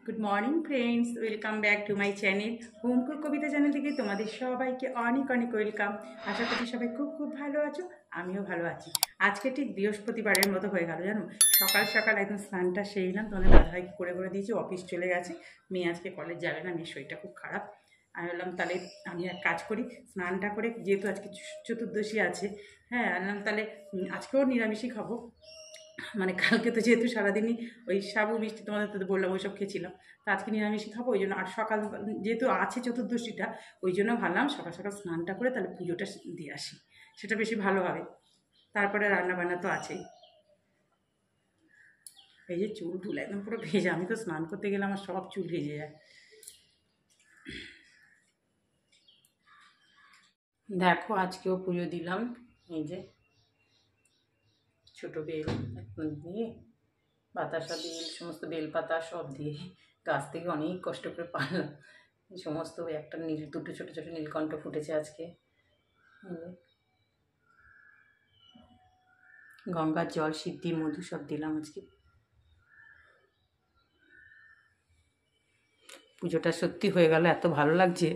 Good morning friends, welcome back to my channel home cook Kavita channel থেকে তোমাদের সবাইকে অনেক অনেক ওয়েলকাম। আশা করছি সবাই খুব খুব ভালো আছো, আমিও ভালো আছি। আজকে ঠিক বৃহস্পতিবারের মতো হয়ে গেল জানো। সকাল সকাল একদম স্নানটা সেরিলাম, তোমাদের দাদাভাইকে করে দিয়েছি, অফিস চলে গেছে। মেয়ে আজকে কলেজ যাবে না, মেয়ের শরীরটা খুব খারাপ। আমি বললাম তাহলে আমি এক কাজ করি, স্নানটা করে, যেহেতু আজকে চতুর্দশী আছে, হ্যাঁ আনলাম তাহলে আজকেও নিরামিষই খাবো। মানে কালকে তো যেহেতু সারাদিনই ওই সাবু মিষ্টি তোমাদের তো বললাম ওইসব খেয়েছিলাম, তো আজকে নিরামিষই খাবো। ওই জন্য আর সকাল যেহেতু আছে চতুর্দশীটা, ওই জন্য ভাবলাম সকাল সকাল স্নানটা করে তাহলে পুজোটা দিয়ে আসি, সেটা বেশি ভালো হবে। তারপরে রান্নাবান্না তো আছেই। এই যে চুল টুল একদম পুরো ভেজা, আমি তো স্নান করতে গেলে আমার সব চুল ভেজে যায়। দেখো আজকেও পুজো দিলাম, এই যে ছোটো বেল দিয়ে, বাতাসা বেল, সমস্ত বেলপাতা সব দিয়ে গাছ থেকে অনেক কষ্ট করে পারলাম। সমস্ত একটা দুটো ছোটো ছোটো নীলকণ্ঠ ফুটেছে আজকে। গঙ্গার জল, সিদ্ধি, মধু সব দিলাম আজকে। পুজোটা সত্যি হয়ে গেল, এত ভালো লাগছে।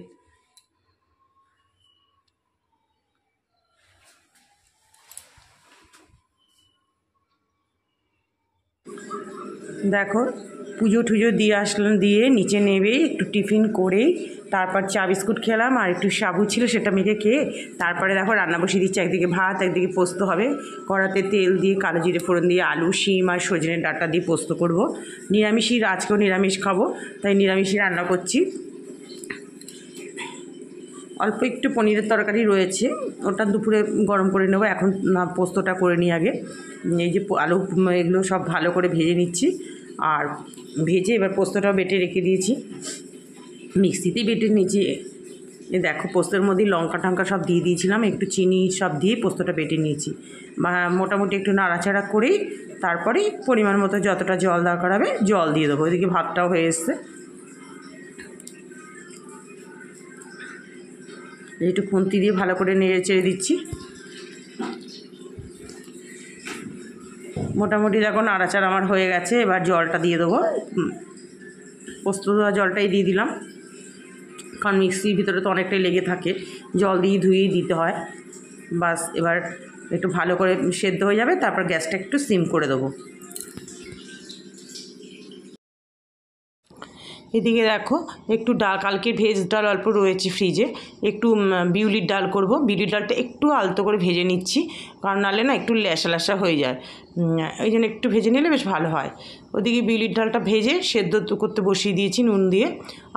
দেখো পুজো টুজো দিয়ে আসলাম, দিয়ে নিচে নেবে একটু টিফিন করে তারপর চা বিস্কুট খেলাম, আর একটু সাবু ছিল সেটা মেখে খেয়ে তারপরে দেখো রান্না বসিয়ে দিচ্ছি। একদিকে ভাত, একদিকে পোস্ত হবে। কড়াতে তেল দিয়ে কালো জিরে ফোড়ন দিয়ে আলু, শিম আর সজনের ডাঁটা দিয়ে পোস্ত করব। নিরামিষই, আজকেও নিরামিষ খাবো, তাই নিরামিষই রান্না করছি। অল্প একটু পনিরের তরকারি রয়েছে, ওটা দুপুরে গরম করে নেবো। এখন না, পোস্তটা করে নিই আগে। এই যে আলু এগুলো সব ভালো করে ভেজে নিচ্ছি, আর ভেজে এবার পোস্তটাও বেটে রেখে দিয়েছি, মিক্সিতেই বেটে নিয়েছি। দেখো পোস্তের মধ্যে লঙ্কা টঙ্কা সব দিয়ে দিয়েছিলাম, একটু চিনি সব দিয়ে পোস্তটা বেটে নিয়েছি। মোটামুটি একটু নাড়াচাড়া করেই তারপরে পরিমাণ মতো যতটা জল দরকার হবে জল দিয়ে দেবো। ওইদিকে ভাতটাও হয়ে এসছে, একটু খুন্তি দিয়ে ভালো করে নেড়ে চেড়ে দিচ্ছি। মোটামুটি দেখো নাড়াচাড়া আমার হয়ে গেছে, এবার জলটা দিয়ে দেবো। পোস্ত দেওয়া জলটাই দিয়ে দিলাম, কারণ মিক্সির ভিতরে তো অনেকটাই লেগে থাকে, জল দিয়ে ধুয়েই দিতে হয়। বাস এবার একটু ভালো করে সেদ্ধ হয়ে যাবে, তারপর গ্যাসটা একটু সিম করে দেবো। এদিকে দেখো একটু ডাল, কালকে ভেজ ডাল অল্প রয়েছে ফ্রিজে, একটু বিউলির ডাল করব। বিউলির ডালটা একটু আলতো করে ভেজে নিচ্ছি, কারণ নাহলে না একটু ল্যাসা ল্যাসা হয়ে যায়, ওই জন্য একটু ভেজে নিলে বেশ ভালো হয়। ওদিকে বিউলির ডালটা ভেজে সেদ্ধ করতে বসিয়ে দিয়েছি নুন দিয়ে।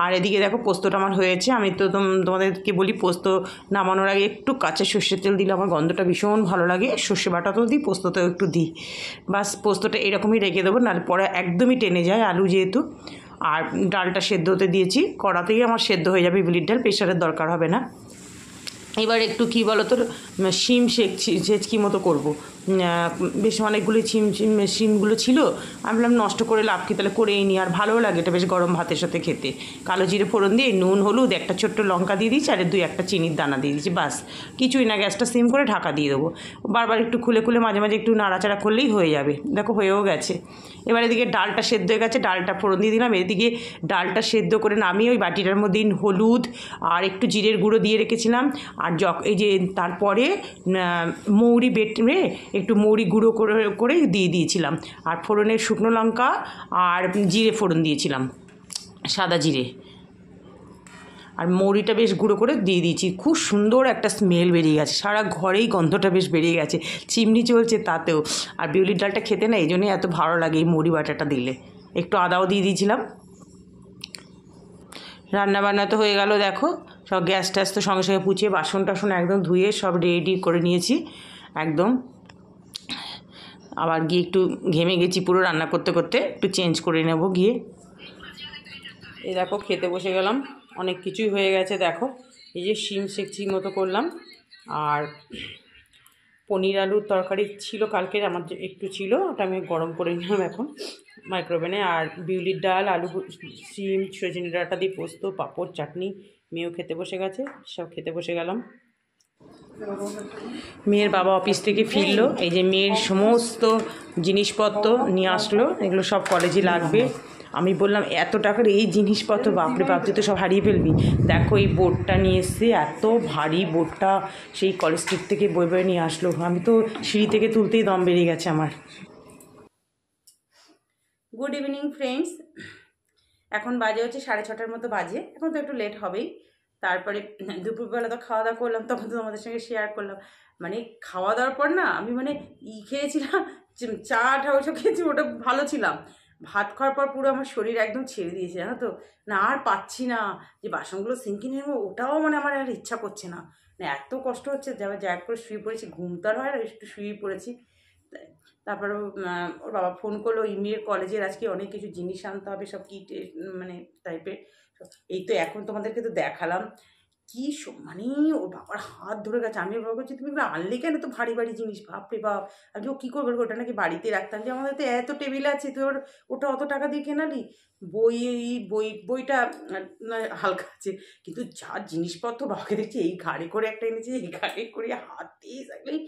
আর এদিকে দেখো পোস্তটা আমার হয়েছে। আমি তো তোমাদেরকে বলি, পোস্ত নামানোর আগে একটু কাঁচা সর্ষের তেল দিলে আমার গন্ধটা ভীষণ ভালো লাগে। সর্ষে বাটাতেও দিই, পোস্ততেও একটু দিই। বাস পোস্তটা এরকমই রেখে দেবো, নাহলে পরে একদমই টেনে যায় আলু যেহেতু। আর ডালটা সেদ্ধ হতে দিয়েছি, কড়াতেই আমার সেদ্ধ হয়ে যাবে বিউলির ডাল, প্রেশারের দরকার হবে না। এবার একটু কী বলো তো, শিম ছেচকি মতো করবো। বেশ অনেকগুলো শিমগুলো ছিল, আমি বললাম নষ্ট করে লাভ কি, তাহলে করেই নিই। আর ভালোও লাগে এটা বেশ গরম ভাতের সাথে খেতে। কালো জিরে ফোড়ন দিয়ে নুন হলুদ একটা ছোট্ট লঙ্কা দিয়ে দিয়েছি, আর একটা চিনির দানা দিয়ে দিয়েছি, বাস কিছুই না। গ্যাসটা সিম করে ঢাকা দিয়ে দেবো। বারবার একটু খুলে খুলে মাঝে মাঝে একটু নাড়াচাড়া করলেই হয়ে যাবে। দেখো হয়েও গেছে। এবার এদিকে ডালটা সেদ্ধ হয়ে গেছে, ডালটা ফোড়ন দিয়ে দিলাম। এদিকে ডালটা সেদ্ধ করে নামিয়ে ওই বাটিটার মধ্যে হলুদ আর একটু জিরের গুঁড়ো দিয়ে রেখেছিলাম। আর এই যে তারপরে মৌরি বেটে একটু মৌরি গুঁড়ো করে দিয়ে দিয়েছিলাম, আর ফোড়নের শুকনো লঙ্কা আর জিরে ফোড়ন দিয়েছিলাম, সাদা জিরে, আর মৌরিটা বেশ গুঁড়ো করে দিয়ে দিয়েছি। খুব সুন্দর একটা স্মেল বেরিয়ে গেছে, সারা ঘরেই গন্ধটা বেশ বেরিয়ে গেছে, চিমনি চলছে তাতেও। আর বিউলির ডালটা খেতে না এই জন্যই এত ভালো লাগে এই মৌরি বাটাটা দিলে। একটু আদাও দিয়ে দিয়েছিলাম। রান্নাবান্না তো হয়ে গেল, দেখো সব গ্যাস ট্যাস তো সঙ্গে সঙ্গে পুছিয়ে বাসন টাসন একদম ধুয়ে সব রেডি করে নিয়েছি একদম। আবার গিয়ে একটু ঘেমে গেছি পুরো রান্না করতে করতে, একটু চেঞ্জ করে নেব গিয়ে। এই দেখো খেতে বসে গেলাম, অনেক কিছুই হয়ে গেছে। দেখো এই যে শিম শেকচির মতো করলাম, আর পনির আলুর তরকারি ছিল কালকের, আমার একটু ছিল, ওটা আমি গরম করে নিলাম এখন মাইক্রোওভেনে। আর বিউলির ডাল, আলু, শিম, সজনে ডাঁটা দিয়ে পোস্ত, পাঁপড়, চাটনি। মেয়েও খেতে বসে গেছে, সব খেতে বসে গেলাম। মেয়ের বাবা অফিস থেকে ফিরলো, এই যে মেয়ের সমস্ত জিনিসপত্র নিয়ে আসলো, এগুলো সব কলেজে লাগবে। আমি বললাম এত টাকার এই জিনিসপত্র বাপরে বাপ তুই তো সব হারিয়ে ফেলবি। দেখো এই বোর্ডটা নিয়ে এসছে, এত ভারী বোর্ডটা সেই কলেজ স্ট্রিট থেকে বই বই নিয়ে আসলো। আমি তো সিঁড়ি থেকে তুলতেই দম বেরিয়ে গেছে আমার। গুড ইভিনিং ফ্রেন্ডস, এখন বাজে হচ্ছে 6:30 মতো বাজে। এখন তো একটু লেট হবেই। তারপরে দুপুরবেলা তো খাওয়া দাওয়া করলাম, তখন তো তোমাদের সঙ্গে শেয়ার করলাম। মানে খাওয়া দাওয়ার পর না আমি মানে খেয়েছিলাম, চা ওইসব খেয়েছি, ওটা ভালো ছিলাম। ভাত খাওয়ার পর পুরো আমার শরীর একদম ছেড়ে দিয়েছে, জানো তো। না আর পাচ্ছি না যে বাসনগুলো সিঙ্কে নেবো, ওটাও মানে আমার আর ইচ্ছা করছে না। মানে এত কষ্ট হচ্ছে, যাবার জ্যাক করে শুয়ে পড়েছি, ঘুম তো আর হয় না, একটু শুয়ে পড়েছি। তারপরে ওর বাবা ফোন করলো, ইমের কলেজের আজকে অনেক কিছু জিনিস আনতে হবে, সব কিট মানে টাইপের। এই তো এখন তোমাদেরকে তো দেখালাম কি মানে ওর বাবার হাত ধরে গেছে। আমি বাবা করছি তুমি আনলে কেন তো ভারী ভারী জিনিস, বাপরে বাপ। আমি ও কী করবে, ওটা নাকি বাড়িতে রাখতাম, যে আমাদের তো এত টেবিল আছে, তোর ওটা অত টাকা দিয়ে কেনালি। বইটা হালকা আছে, কিন্তু যা জিনিসপত্র বাবাকে দেখছি, এই ঘাড়ে করে একটা এনেছি, এই ঘাড়ে করে হাতে থাকলেই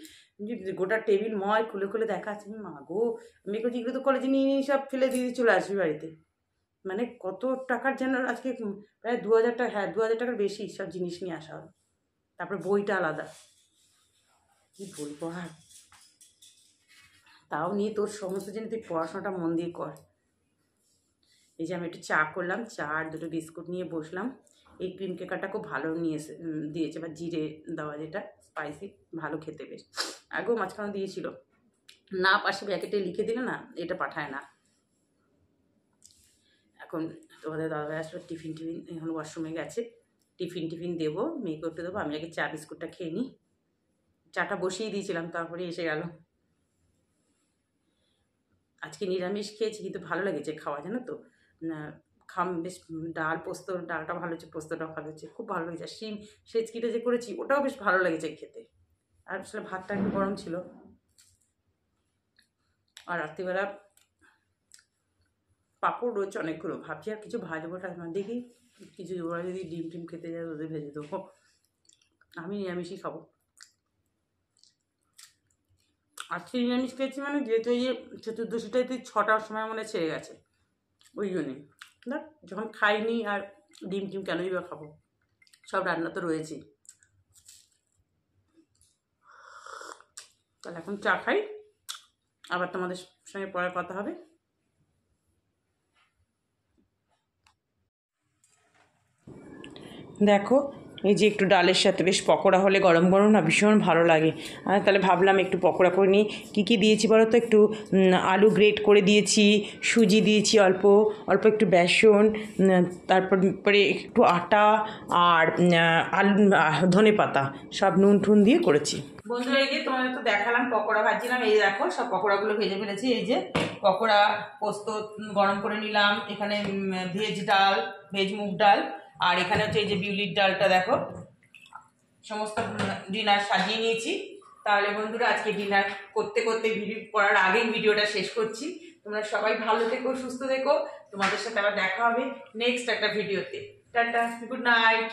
গোটা টেবিল ময় খুলে খুলে দেখা আছে। মা গো, আমি করছি এগুলো তো কলেজে নিয়ে নিয়ে সব ফেলে দিয়ে চলে আসবি বাড়িতে। মানে কত টাকার যেন আজকে প্রায় 2000 টাকা, হ্যাঁ 2000 টাকার বেশি সব জিনিস নিয়ে আসা হবে। তারপরে বইটা আলাদা, কি বলবো আর। তাও নিয়ে তোর সমস্ত জিনিস তুই পড়াশোনাটা মন দিয়ে কর। এই যে আমি একটু চা করলাম, চা আর দুটো বিস্কুট নিয়ে বসলাম। এই ক্রিম কেকারটা খুব ভালো নিয়ে দিয়েছে, বা জিরে দেওয়া, যেটা স্পাইসি, ভালো খেতে বেশ। আগেও মাঝখানে দিয়েছিল না, পাশে প্যাকেটে লিখে দিলে না এটা পাঠায় না। এখন তোমাদের দাদাভাই আসলে টিফিন এখন ওয়াশরুমে গেছে, টিফিন দেবো, মেয়ে করতে দেবো। আমি আগে চা বিস্কুটটা খেয়ে নিই। চাটা বসিয়ে দিয়েছিলাম, তারপরে এসে গেল। আজকে নিরামিষ খেয়েছি, কিন্তু ভালো লেগেছে খাওয়া, জানো তো। বেশ ডালটা ভালো হচ্ছে, পোস্তটাও ভালো হচ্ছে, খুব ভালো লেগেছে। শিম সেচকিটা যে করেছি ওটাও বেশ ভালো লেগেছে খেতে। আর আসলে ভাতটা একটু গরম ছিল। আর রাত্রিবেলা পাঁপড় রয়েছে অনেকগুলো, ভাবছি আর কিছু ভাজবো টাজবো, দেখি কিছু ওরা যদি ডিম টিম খেতে যায় ওদের ভেজে দেবো। আমি নিরামিষই খাবো। আজকে নিরামিষ খেয়েছি মানে, যেহেতু এই যে চতুর্দশীটাতে 6টার সময় মনে ছেড়ে গেছে, ওই জন্যই। দেখ যখন খাইনি আর ডিম টিম কেনই বা খাবো, সব রান্না তো রয়েছেই। তাহলে এখন চা খাই, আবার তোমাদের সঙ্গে পরে কথা হবে। দেখো এই যে একটু ডালের সাথে বেশ পকোড়া হলে গরম গরম না ভীষণ ভালো লাগে। আর তাহলে ভাবলাম একটু পকোড়া করে নিই। কী কী দিয়েছি বলো তো, একটু আলু গ্রেট করে দিয়েছি, সুজি দিয়েছি অল্প অল্প, একটু বেসন, তারপরে একটু আটা আর আলু ধনে পাতা, সব নুন টুন দিয়ে করেছি। বন্ধুরা এই যে তোমাদের তো দেখালাম পকোড়া ভাজছিলাম, এই দেখো সব পকোড়াগুলো ভেজে ফেলেছি। এই যে পকোড়া, পোস্ত গরম করে নিলাম, এখানে ভেজ মুগ ডাল, আর এখানে হচ্ছে এই যে বিউলির ডালটা, দেখো সমস্ত ডিনার সাজিয়ে নিয়েছি। তাহলে বন্ধুরা আজকে ডিনার করতে করতে ভিডিও করার আগেই ভিডিওটা শেষ করছি। তোমরা সবাই ভালো থেকো, সুস্থ থেকো। তোমাদের সাথে আবার দেখা হবে নেক্সট একটা ভিডিওতে। Tata, good night.